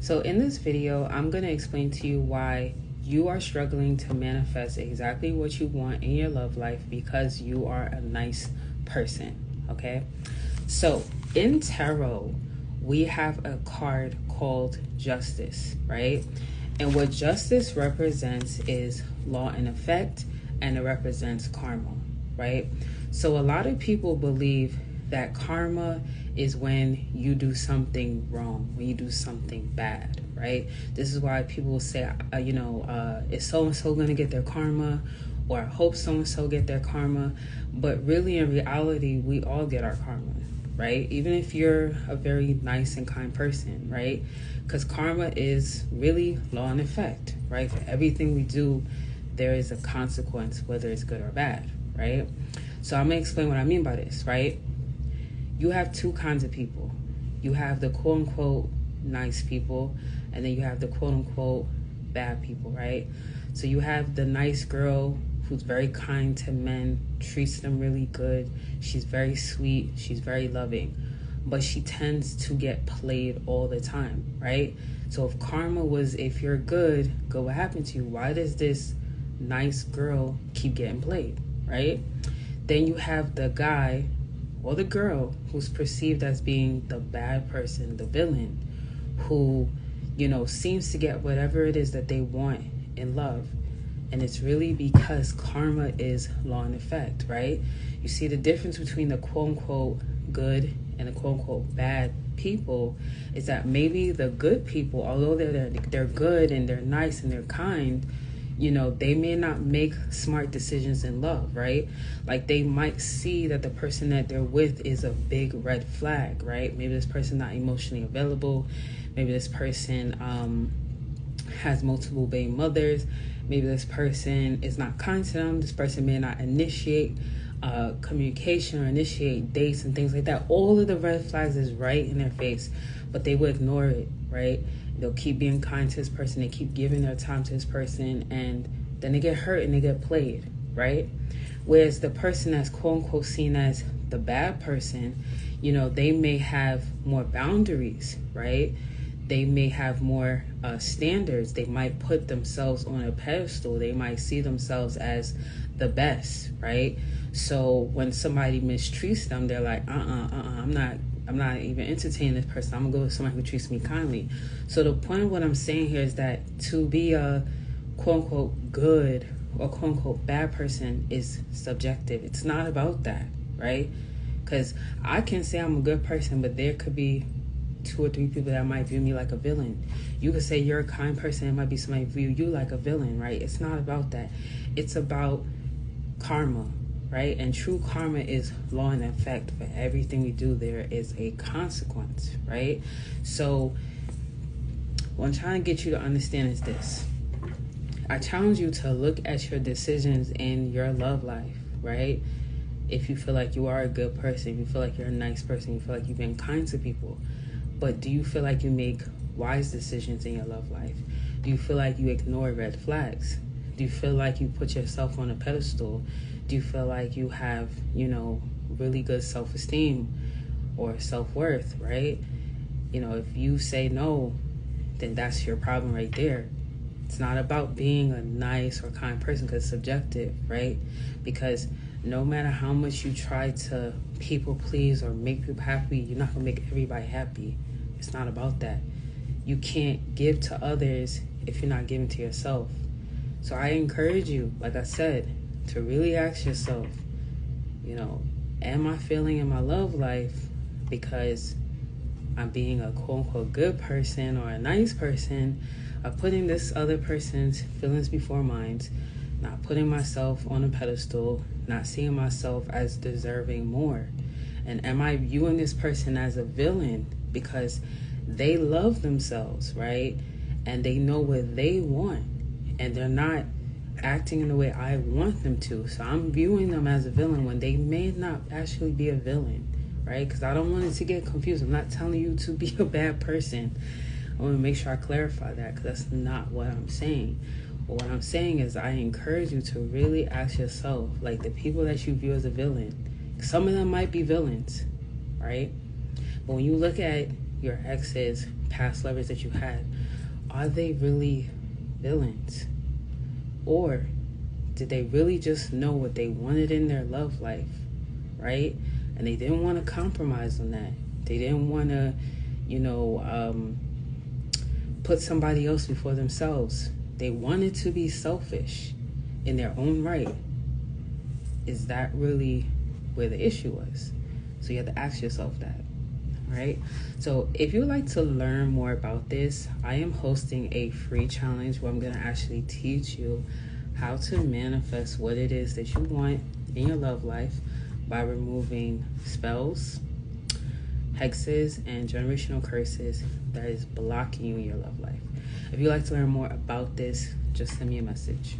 So in this video, I'm going to explain to you why you are struggling to manifest exactly what you want in your love life because you are a nice person, okay? So in tarot, we have a card called Justice, right? And what justice represents is law and effect, and it represents karma, right? So a lot of people believe that karma is when you do something wrong, when you do something bad, right? This is why people will say, is so-and-so going to get their karma? Or I hope so-and-so get their karma. But really, in reality, we all get our karma, right? Even if you're a very nice and kind person, right? Because karma is really law and effect, right? For everything we do, there is a consequence, whether it's good or bad, right? So I'm going to explain what I mean by this, right? You have two kinds of people. You have the quote-unquote nice people, and then you have the quote-unquote bad people, right? So you have the nice girl who's very kind to men, treats them really good. She's very sweet. She's very loving. But she tends to get played all the time, right? So if karma was, if you're good, what happened to you? Why does this nice girl keep getting played, right? Then you have the guy or the girl who's perceived as being the bad person, the villain, who, seems to get whatever it is that they want in love. And it's really because karma is law and effect, right? You see, the difference between the quote-unquote good and the quote-unquote bad people is that maybe the good people, although they're good and they're nice and they're kind, they may not make smart decisions in love, right? Like they might see that the person that they're with is a big red flag, right? Maybe this person not emotionally available. Maybe this person has multiple baby mothers. Maybe this person is not kind to them. This person may not initiate communication or initiate dates and things like that. All of the red flags is right in their face, but they would ignore it, right? They'll keep being kind to this person. They keep giving their time to this person, and then they get hurt and they get played, right? Whereas the person that's quote-unquote seen as the bad person, they may have more boundaries, right? They may have more standards. They might put themselves on a pedestal. They might see themselves as the best, right? So when somebody mistreats them, they're like, I'm not even entertaining this person. I'm gonna go with somebody who treats me kindly. So the point of what I'm saying here is that to be a quote-unquote good or quote-unquote bad person is subjective. It's not about that, right? Because I can say I'm a good person, but there could be 2 or 3 people that might view me like a villain. You could say you're a kind person, it might be somebody view you like a villain, right? It's not about that. It's about karma, right? And true karma is law and effect. For everything we do, there is a consequence, right? So what I'm trying to get you to understand is this. I challenge you to look at your decisions in your love life, right? If you feel like you are a good person, if you feel like you're a nice person, you feel like you've been kind to people, but do you feel like you make wise decisions in your love life? Do you feel like you ignore red flags? Do you feel like you put yourself on a pedestal? Do you feel like you have, really good self-esteem or self-worth, right? If you say no, then that's your problem right there. It's not about being a nice or kind person because it's subjective, right? Because no matter how much you try to people please or make people happy, you're not going to make everybody happy. It's not about that. You can't give to others if you're not giving to yourself. So I encourage you, like I said, to really ask yourself, am I feeling in my love life because I'm being a quote-unquote good person or a nice person, of putting this other person's feelings before mine, not putting myself on a pedestal, not seeing myself as deserving more? And am I viewing this person as a villain because they love themselves, right? And they know what they want, and they're not acting in the way I want them to. So I'm viewing them as a villain when they may not actually be a villain, right? Because I don't want it to get confused. I'm not telling you to be a bad person. I want to make sure I clarify that, because that's not what I'm saying. But what I'm saying is I encourage you to really ask yourself, like, the people that you view as a villain, some of them might be villains, right? But when you look at your ex's past lovers that you had, are they really villains? Or did they really just know what they wanted in their love life, right? And they didn't want to compromise on that. They didn't want to, put somebody else before themselves. They wanted to be selfish in their own right. Is that really where the issue was? So you have to ask yourself that, right? So if you would like to learn more about this, I am hosting a free challenge where I'm going to actually teach you how to manifest what it is that you want in your love life by removing spells, hexes, and generational curses that is blocking you in your love life. If you'd like to learn more about this, just send me a message.